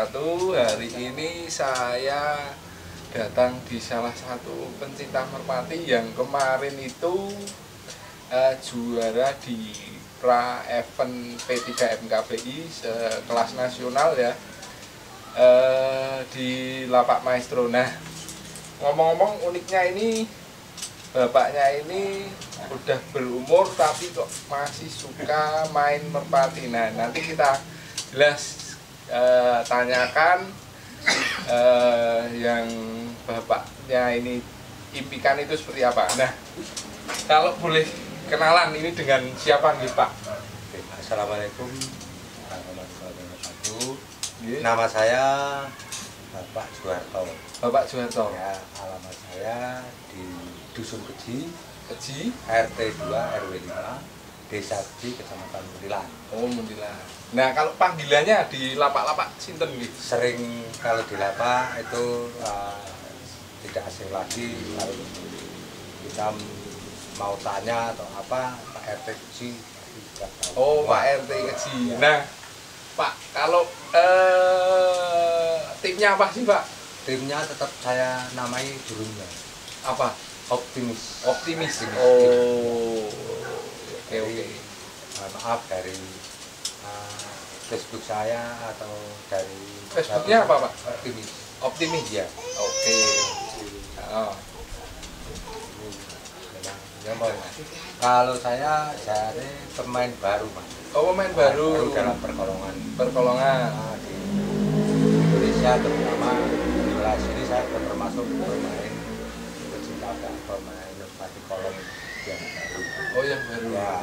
wabarakatuh. Hari ini saya datang di salah satu pencinta merpati yang kemarin itu juara di pra event P3 MKBI kelas nasional ya, di Lapak Maestro. Nah, ngomong-ngomong, uniknya ini bapaknya ini udah berumur tapi kok masih suka main merpati. Nah, nanti kita jelas tanyakan yang bapaknya ini impikan itu seperti apa. Nah, kalau boleh kenalan ini dengan siapa nih Pak? Assalamualaikum warahmatullahi wabarakatuh. Nama saya Bapak Juwarto. Bapak Juwarto. Ya, alamat saya di Dusun Keji, RT 2 RW 5, Desa Keji, Kecamatan Muntilan. Oh, Muntilan. Nah, kalau panggilannya di lapak-lapak sinten gitu? Sering kalau di lapak itu tidak asing lagi kalau kita mau tanya atau apa, Pak RT Keji. Oh, Pak RT Keji. Ya. Nah, Pak, kalau timnya apa sih, Pak? Timnya tetap saya namai jurumnya. Apa? Optimis. Optimis. Oh, oke. Maaf dari Facebook saya atau dari Facebooknya apa, Pak? Optimis. Optimis ya. Oke. Oh. Kalau saya dari pemain baru, Pak. Oh, pemain baru dalam perkolongan. Perkolongan. Di Indonesia terutama di kelas ini saya termasuk pemain pecinta pemain merpati kolong yang baru. Oh, yang baru. Ya,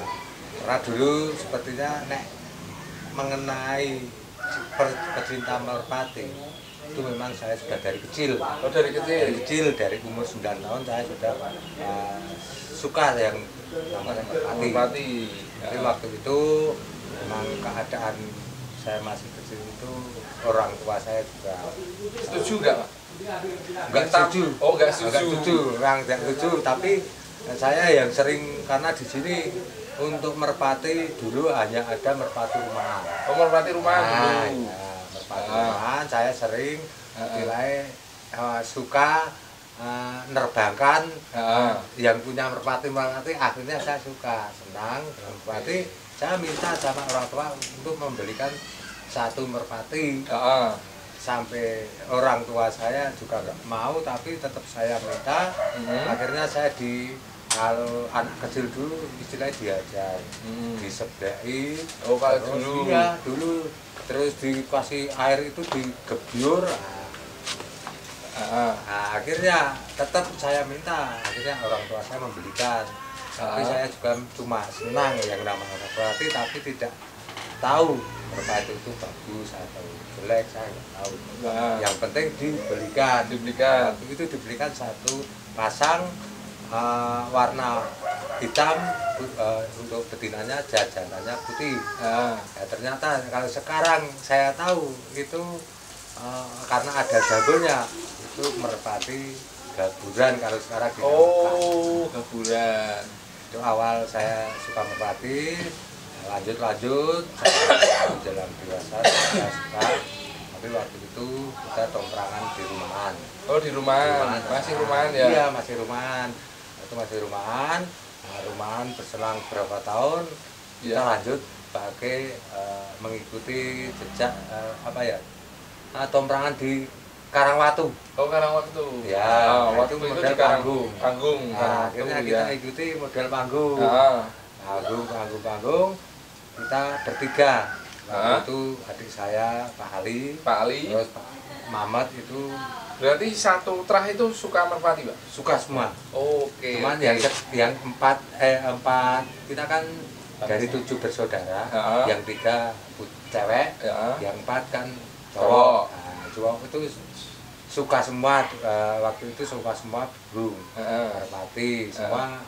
karena dulu sepertinya mengenai pecinta merpati itu memang saya sudah dari kecil. Oh, dari kecil. Dari umur 9 tahun saya sudah suka yang namanya merpati. Tapi waktu itu memang keadaan saya masih kecil itu orang tua saya juga setuju nggak, Pak? Nggak setuju. Oh, nggak setuju. Orang nggak setuju, tapi saya yang sering, karena di sini untuk merpati dulu hanya ada merpati rumahan. Oh, merpati rumahan dulu. Ya, merpati rumahan saya sering nilai suka nerbangkan yang punya merpati akhirnya saya suka, senang dengan merpati. Saya minta sama orang tua untuk membelikan satu merpati. Sampai orang tua saya juga nggak mau, tapi tetap saya minta. Akhirnya saya kalau anak kecil dulu istilahnya diajar, disebei. Oh, kalau dulu. Iya, dulu terus dikasih air itu digebyur. Nah, akhirnya tetap saya minta, akhirnya orang tua saya membelikan. Tapi saya juga cuma senang yang namanya merpati, tapi tidak tahu merpati itu bagus atau jelek, saya nggak tahu. Yang penting dibelikan. Waktu itu dibelikan satu pasang warna hitam, untuk betinanya jajanannya putih. Ya, ternyata kalau sekarang saya tahu itu karena ada jambulnya, itu merpati gaburan kalau sekarang kita. Oh, gaburan. Itu awal saya suka merpati, lanjut jalan dewasa saya suka. Tapi waktu itu kita tongkrangan di rumahan. Oh, di rumahan. Masih rumahan ya? Iya, masih rumahan. Itu masih rumahan. Nah, rumahan berselang berapa tahun kita lanjut pakai mengikuti jejak tongkrangan di Karangwatu. Oh, Karangwatu. Ya, waktu itu model panggung. Nah, akhirnya kita ikuti model panggung. Panggung. Kita bertiga. Waktu itu adik saya Pak Ali. Terus Pak Mamat itu. Berarti satu trah itu suka merpati, Pak? Suka semua. Oke. Cuman yang empat kita kan dari 7 bersaudara, yang 3 cewek, yang 4 kan cowok. Nah, cowok itu suka semua, waktu itu suka semua burung merpati, semua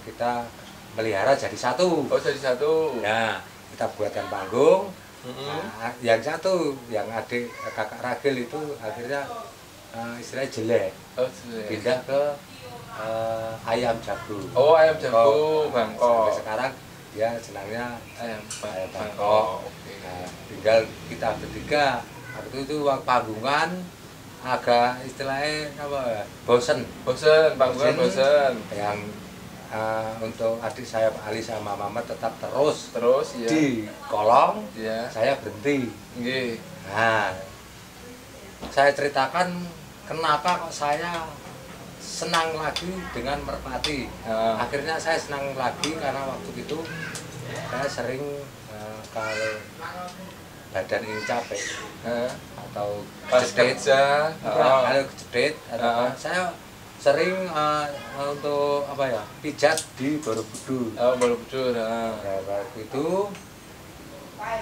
kita melihara jadi satu. Oh, jadi satu. Nah, kita buatkan panggung. Nah, yang satu, yang adik kakak Ragil itu akhirnya istilahnya jelek. Oh, jelek. Pindah ke ayam jago. Oh, ayam jago Bangkok. Sampai sekarang dia senangnya ayam Bangkok. Okay. Nah, tinggal kita bertiga waktu itu uang panggungan agak istilahnya apa ya, bosen panggungan bosen yang untuk adik saya Pak Ali sama Mama tetap terus ya di kolong ya. Saya berhenti. Nggih. Nah, saya ceritakan kenapa kok saya senang lagi dengan merpati. Akhirnya saya senang lagi karena waktu itu saya sering kalau badan ini capek atau kejedit, kalau kejedit atau saya sering untuk apa ya, pijat di Borobudur. Borobudur. Waktu itu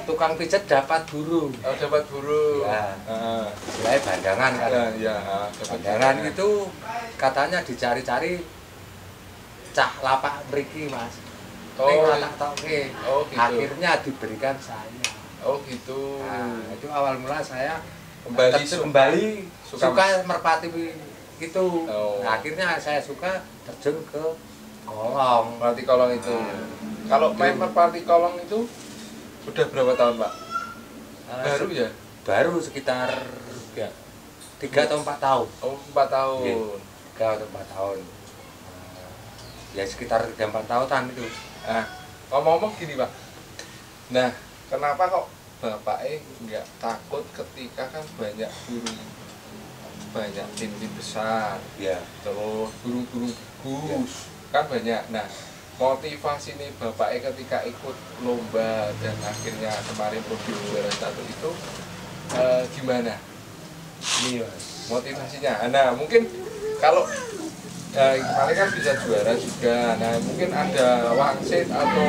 tukang pijat dapat burung. Dapat burung. Ya. Mulai bandangan kan. Ya, bandangan itu katanya dicari-cari cah lapak mriki, Mas. Tak toke. Gitu. Akhirnya diberikan saya. Gitu. Nah, itu awal mula saya kembali suka merpati itu. Nah, akhirnya saya suka terjun ke kolong. Merpati kolong itu. Kalau main merpati kolong itu udah berapa tahun, Pak? Baru ya? Baru sekitar 3 atau 4 tahun. 4 tahun. 3 atau 4 tahun. Ya sekitar 3-4 tahunan itu. Nah, ngomong-ngomong gini, Pak. Nah, kenapa kok bapaknya nggak takut ketika kan banyak burung, banyak tim-tim besar, ya, terus burung-burung bagus, kan banyak. Nah, motivasi nih bapaknya ketika ikut lomba dan akhirnya kemarin podium juara 1 itu gimana? Ini Mas, motivasinya. Nah, mungkin kalau kemarin kan bisa juara juga. Nah, mungkin ada wangsit atau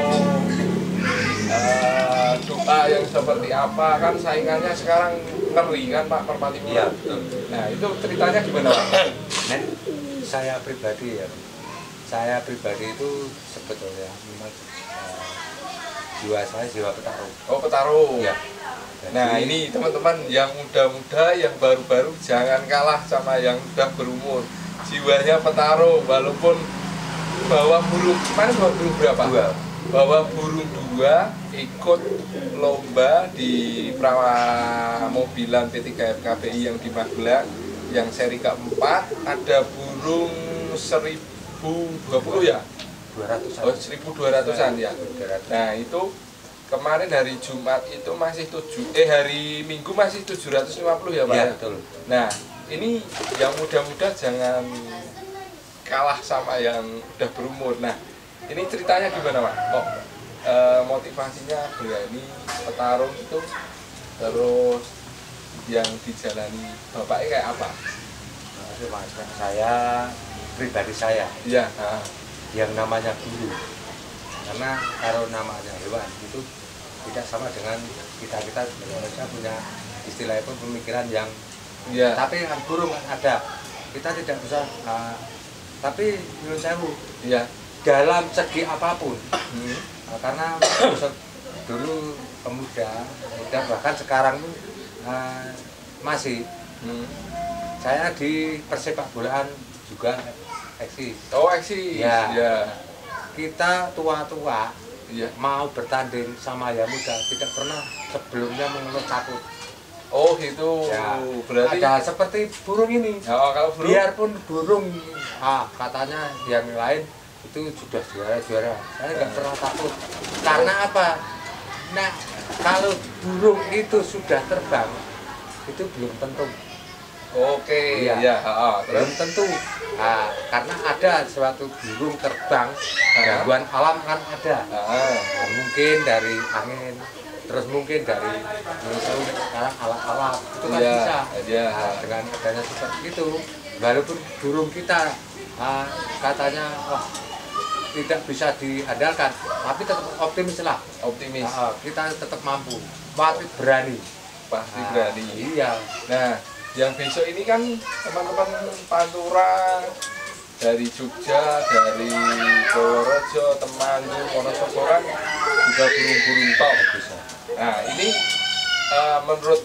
doa yang seperti apa, kan saingannya sekarang ngeri kan Pak, merpati muda. Ya. Nah, itu ceritanya gimana Pak? Saya pribadi itu sebetulnya memang jiwa saya jiwa petarung. Oh, petarung. Ya. Nah, ini teman-teman yang muda-muda, yang baru-baru jangan kalah sama yang udah berumur. Jiwanya petarung, walaupun bawa burung, mana bawa burung berapa? 2. Bawa burung 2, ikut lomba di pramobilan P3 FKBI yang di Magelang, yang seri keempat, ada burung 1020 ya? 200-an. Oh, 1200-an ya. Nah, itu kemarin hari Jumat itu masih hari Minggu masih 750 ya Pak? Ya, betul. Nah, ini yang muda-muda jangan kalah sama yang udah berumur. Nah, ini ceritanya gimana Pak? Kok motivasinya berani petarung itu, terus yang dijalani bapaknya kayak apa? Saya pribadi saya, iya, yang namanya guru, karena kalau namanya hewan itu tidak sama dengan kita Indonesia punya istilah itu pemikiran yang tapi yang burung ada, kita tidak bisa tapi menurut saya dalam segi apapun karena dulu pemuda bahkan sekarang masih saya di persepak bolaan juga eksis. Oh, eksis. Ya. Kita tua-tua mau bertanding sama yang muda tidak pernah sebelumnya mengeluh takut. Oh gitu. Ya. Berarti ada seperti burung ini. Kalau burung, biarpun burung katanya yang lain itu sudah juara. Saya nggak pernah takut. Karena apa? Nah, kalau burung itu sudah terbang itu belum tentu. Oke, belum tentu. Karena ada suatu burung terbang, gangguan alam kan ada. Mungkin dari angin, terus mungkin dari sekarang alat-alat itu kan bisa. Dengan adanya seperti itu, walaupun burung kita katanya tidak bisa diandalkan, tapi tetap optimis lah. Optimis. Kita tetap mampu, pasti berani. Pasti berani. Iya. Nah, yang besok ini kan teman-teman Pantura dari Jogja, dari Purworejo, Temanggung, Wonosobo kan juga burung-burung top bisa. Nah, ini menurut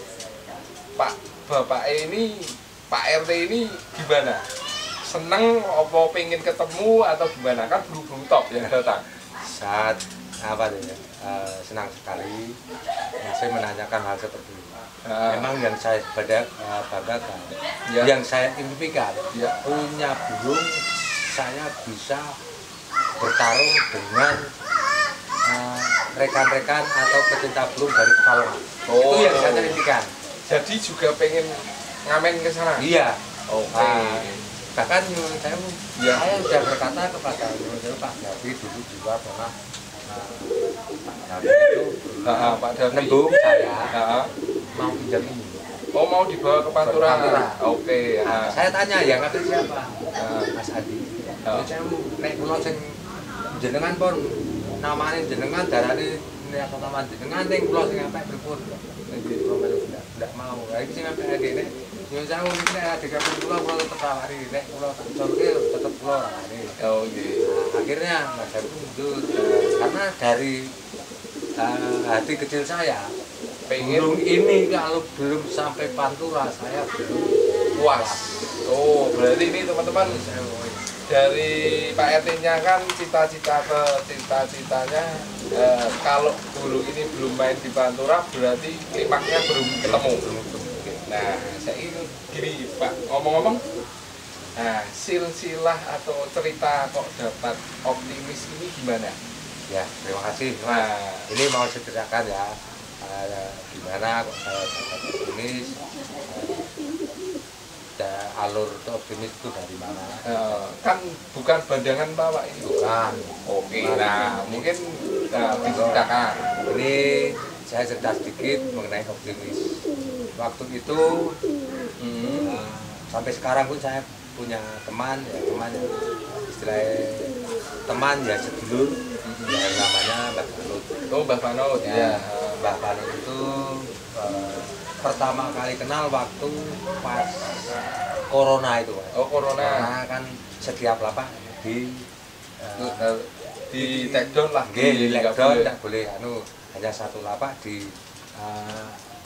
Bapak ini, Pak RT ini gimana? Seneng apa pengen ketemu atau gimana? Kan burung-burung top yang datang. Saat apa ya, senang sekali masih menanyakan hal seperti ini. Memang yang saya banggakan, yang saya impikan, punya burung saya bisa bertarung dengan rekan-rekan atau pecinta burung dari Pekalongan. Itu yang saya impikan. Jadi juga pengen ngamen ke sana? Iya. Oke. Bahkan saya sudah berkata kepada Pak Davi dulu juga pernah itu Pak Davi nembung saya mau pinjam ini. Oh, mau dibawa ke Pantura? Oke. Saya tanya yang ngambil siapa? Mas Adi. Saya nek kula sing jenengan pun namanya jenengan darane atau nama jenengan ning kula sing apik pripun. Tidak mau. Iki sing apik ngene. Yo saya mungkin ada kapal kula tetep tawari nek kula contohke tetep kula rawani. Oh nggih. Akhirnya Mas Adi mundur karena dari hati kecil saya burung ini kalau belum sampai Pantura saya belum puas. Oh, berarti ini teman-teman dari Pak RT-nya kan cita-citanya kalau burung ini belum main di Pantura berarti klimaknya belum ketemu. Nah, saya ingin gini Pak, ngomong-ngomong, nah silsilah atau cerita kok dapat optimis ini gimana? Ya, terima kasih. Nah, ini mau saya ceritakan ya. Gimana kok saya dapat optimis, alur optimis itu dari mana? Kan bukan bandangan Pak ini. Bukan. Oke. Nah, mungkin diceritakan. Ini saya cerita sedikit mengenai optimis. Waktu itu sampai sekarang pun saya punya teman yang istilahnya teman ya sedulur yang namanya Mbak Panut. Oh, Mbak Panut ya. Mbak Panut itu pertama kali kenal waktu pas corona itu, Pak. Oh, corona. Karena kan setiap lapak di take down lah. Di lockdown tidak boleh hanya satu lapak di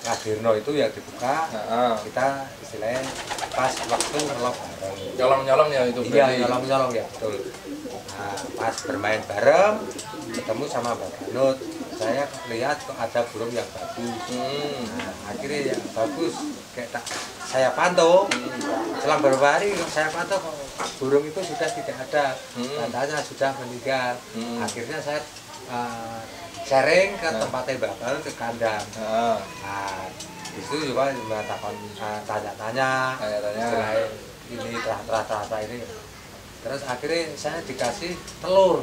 Kadirno itu ya dibuka. Kita istilahnya pas waktu ngelok bareng. Nyolong-nyolong ya itu berarti. Iya, nyolong-nyolong ya, betul. Nah, pas bermain bareng ketemu sama Mbak Panut, saya lihat kok ada burung yang bagus. Nah, akhirnya yang bagus kayak saya pantau. Selang beberapa hari saya pantau kok burung itu sudah tidak ada, tandanya sudah meninggal. Akhirnya saya sharing ke tempatnya Mbak Panut ke kandang. Nah, itu juga mengatakan tanya-tanya ini terah ini. Terus akhirnya saya dikasih telur.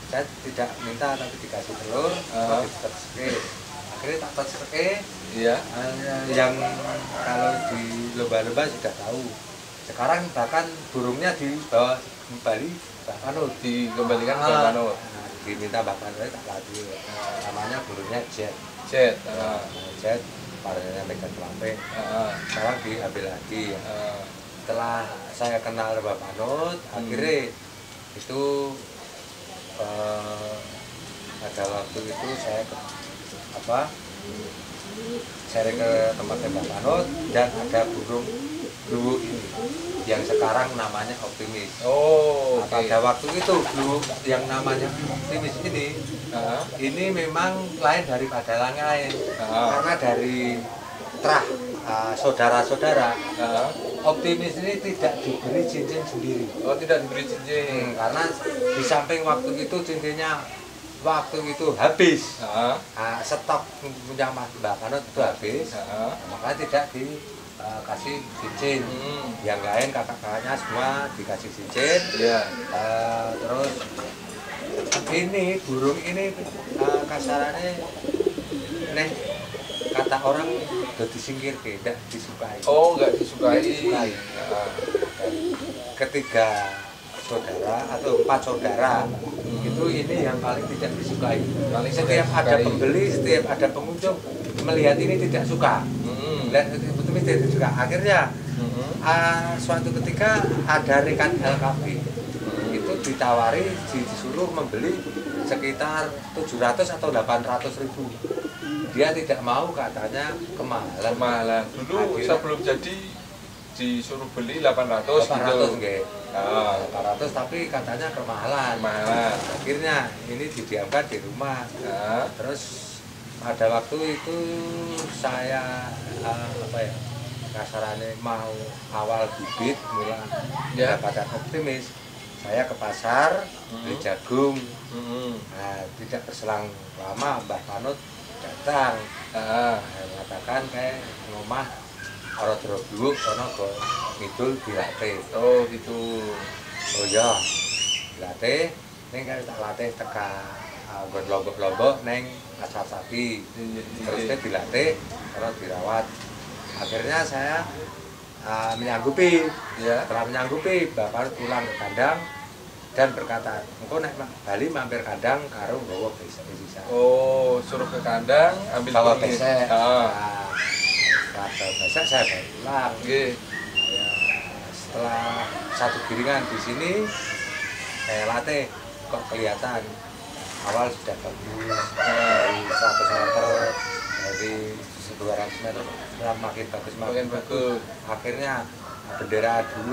Saya tidak minta tapi dikasih telur, akhirnya tak terserke. Iya. Yang kalau di lomba-lomba sudah tahu. Sekarang bahkan burungnya dibawa kembali Mbak Panut, dikembalikan ke Mbak Panut. Diminta Mbak Panut tak lagi. Namanya burungnya Jet. Jet. Variannya Megan Lampe. Sekarang diambil lagi. Setelah saya kenal Mbak Panut, akhirnya itu ada waktu itu saya sharing ke tempatnya Mbak Panut dan ada burung blue ini yang sekarang namanya optimis. Oh, pada waktu itu blue yang namanya optimis ini memang lain daripada yang lain karena dari terah saudara-saudara optimis ini tidak diberi cincin sendiri. Oh, tidak diberi cincin. Karena di samping waktu itu cincinnya waktu itu habis. Stok punya Mbak Panut itu habis. Makanya tidak dikasih cincin. Yang lain kakak-kakaknya semua dikasih cincin. Terus ini burung ini kasarannya kata orang udah disingkir, tidak disukai. Oh, nggak disukai. Ketiga saudara atau 4 saudara itu ini yang paling tidak disukai. Setiap ada pembeli, setiap ada pengunjung melihat ini tidak suka. Lihat betul tidak suka. Akhirnya suatu ketika ada rekan LKP itu ditawari disuruh membeli sekitar 700 atau 800 ribu. Dia tidak mau, katanya kemahalan. Dulu sebelum jadi disuruh beli 800 gitu. Nggih. Ah, 800 tapi katanya kemahalan. Kemahalan. Akhirnya ini didiamkan di rumah. Ah, Terus pada waktu itu saya apa ya, kasarannya mau awal bibit mulai Ya. mendapatkan optimis, saya ke pasar beli jagung. Nah, tidak berselang lama Mbah Panut datang. ah, Mengatakan kayak ngomah orang terobuk kono go ngidul dilatih. oh gitu. Oh iya, dilatih ning kayak tak latih teka nggon lombok-lombok neng asap sapi. Terus dia dilatih kalau dirawat. Akhirnya saya menyanggupi. Ya. Setelah menyanggupi, Bapak pulang ke kandang dan berkata, engkau naik Bali mampir kandang karo nggawa besek sisa. Oh, suruh ke kandang ambil Bawa kunyit. besek. Ah, Nah, setelah besek saya baru pulang. nggih. Ya, setelah satu giringan di sini saya latih kok kelihatan awal sudah bagus dari 100 meter dari 200 meter makin bagus Makin bagus. akhirnya bendera 2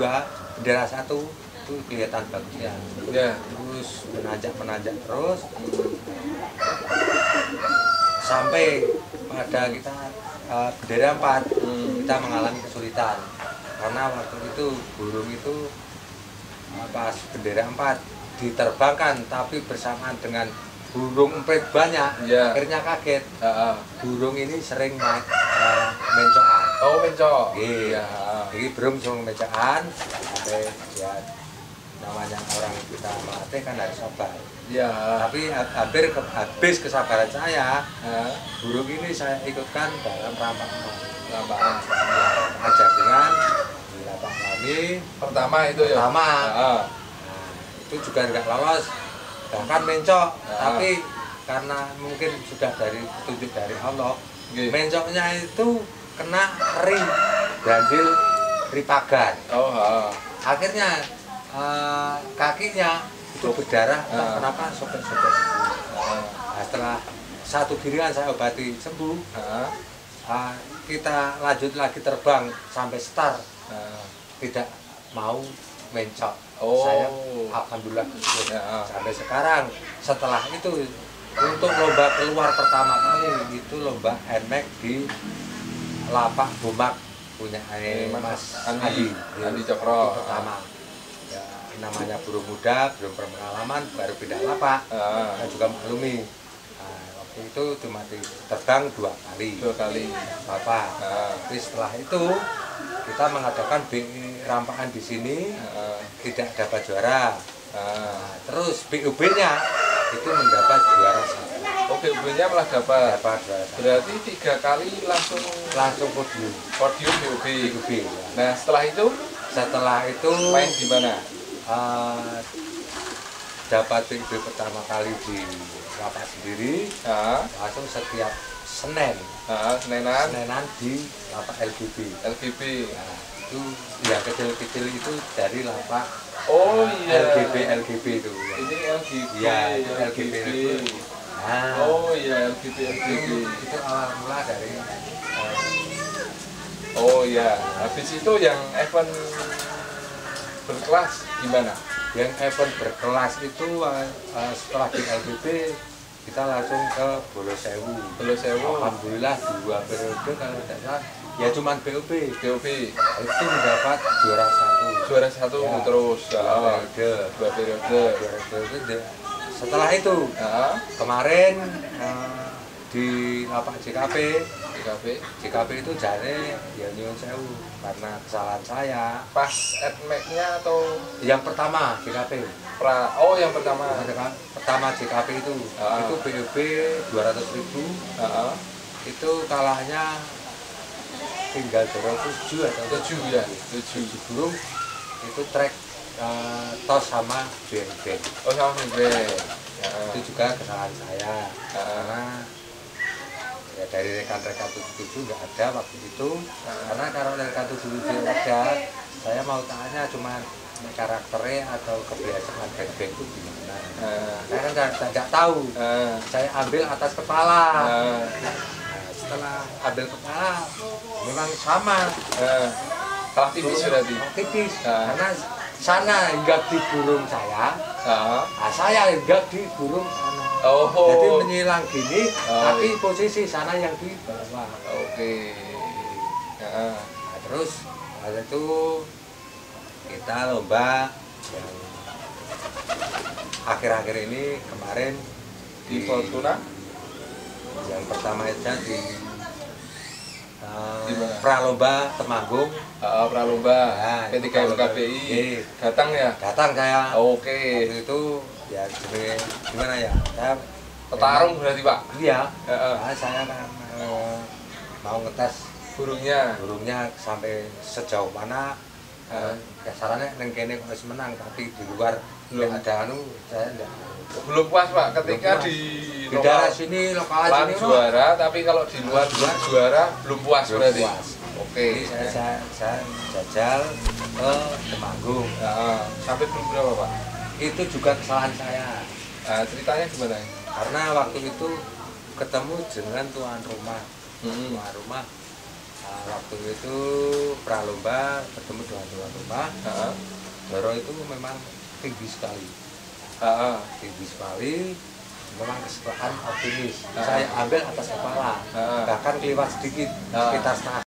bendera 1 itu kelihatan bagusnya Ya. terus menanjak terus sampai pada kita bendera 4 kita mengalami kesulitan karena waktu itu burung itu pas bendera 4 diterbangkan tapi bersamaan dengan burung emprit banyak. Ya. Akhirnya kaget Ah, ah. burung ini sering mencokan. Oh, mencok. Iya. Ya. Jadi burung sering mencokan sampai ya namanya orang kita melatih kan harus sabar. Ya. Tapi hampir habis kesabaran saya, Ah, burung ini saya ikutkan dalam rampakan. lampaan. Ajar dengan di lapak kami Pertama itu ya. pertama. Ah, Nah, itu juga nggak lolos, bahkan mencok. Tapi karena mungkin sudah dari petunjuk dari Allah, nggih. mencoknya itu kena ring bandil ripagan. Oh, ah. Akhirnya kakinya itu berdarah, entah kenapa sobek-sobek. Ah, Nah, setelah satu giringan saya obati sembuh, ah, kita lanjut lagi terbang sampai start, ah. tidak mau mencok. Oh. Saya alhamdulillah Ya. sampai sekarang. Setelah itu untuk lomba keluar pertama kali itu lomba NMAX di lapak Bumak punya Mas Andi Cokro. Itu pertama. Ya, namanya burung muda, belum berpengalaman, baru pindah lapak. Ah, Saya juga maklumi. Nah, waktu itu cuma terbang 2 kali. 2 kali. Bapak. Ah, Tapi setelah itu kita mengadakan rampakan di sini ah, tidak dapat juara. ah. Nah, terus BUB-nya itu mendapat juara 1. Oke, BUB-nya malah dapat. Dapat juara 1. Berarti 3 kali langsung Langsung podium podium BUB. BUB. Ya. Nah, setelah itu Setelah itu main di mana? dapat BUB pertama kali di lapak sendiri, Ah, langsung setiap Senin, Senenan, Senenan di lapak LGB. LGB. Nah, itu yang kecil-kecil itu dari lapak Oh iya. LGB itu. Ini LGB. Iya, itu LGB itu. Nah, Oh iya, LGB. itu awal mula dari Oh iya. Habis itu yang event berkelas gimana? yang event berkelas itu setelah di LGB kita langsung ke Bolosewu. Bolosewu. Alhamdulillah 2 periode kalau tidak salah ya cuman BUB BUB. itu mendapat juara 1. Juara 1 Ya, terus. 2 periode. 2 periode. Juara periode. Setelah itu Ah, kemarin di lapak JKP itu jane ya nyuwun sewu karena kesalahan saya. pas admake-nya atau Yang pertama JKP. oh yang pertama. Pertama JKP itu itu BUB 200.000 Heeh. itu kalahnya tinggal 7 atau 7 ya, 7. 7 burung itu trek tos sama beng-beng. Oh sama Bebe. Itu juga kesalahan saya karena ya dari rekan-rekan 77 nggak ada waktu itu karena kalau rekan 77 ada saya mau tanya cuma karakternya atau kebiasaan beng-beng itu gimana. Saya kan nggak tahu. Saya ambil atas kepala. Nah, setelah ambil kepala memang sama. Kalah tipis berarti. Tipis. Nah. Karena sana hinggap di burung saya, Nah. saya hinggap di burung sana. Oh. Jadi menyilang gini, Oh, tapi iya. posisi sana yang di bawah. Oke. Nah. Nah, terus waktu itu kita lomba yang akhir-akhir ini kemarin Di Fortuna yang pertama itu di Di mana? Pralomba Temanggung. Pralomba Nah, P3 itu Pralomba. FKBI Iya. datang ya. Datang saya. Oke. Waktu itu ya sebenarnya gimana ya? Saya Petarung berarti Pak. Iya. Heeh. Nah, saya kan mau ngetes Burungnya. burungnya sampai sejauh mana. Sarannya neng kene harus menang, tapi di luar Belum. ada anu saya enggak. Belum puas Pak ketika Belum puas. di Di daerah sini lokal Lan sini juara, tapi kalau di luar juara belum puas belum berarti. puas. Oke. Jadi saya jajal ke Temanggung. Sampai belum berapa Pak? Itu juga kesalahan saya. Ceritanya gimana? Karena waktu itu ketemu dengan tuan rumah. Tuan rumah waktu itu pralomba ketemu dengan tuan rumah. Doro itu memang tinggi sekali. Tinggi sekali. Memang kesalahan optimis. Saya ambil atas kepala. Bahkan kelewat sedikit, sekitar setengah.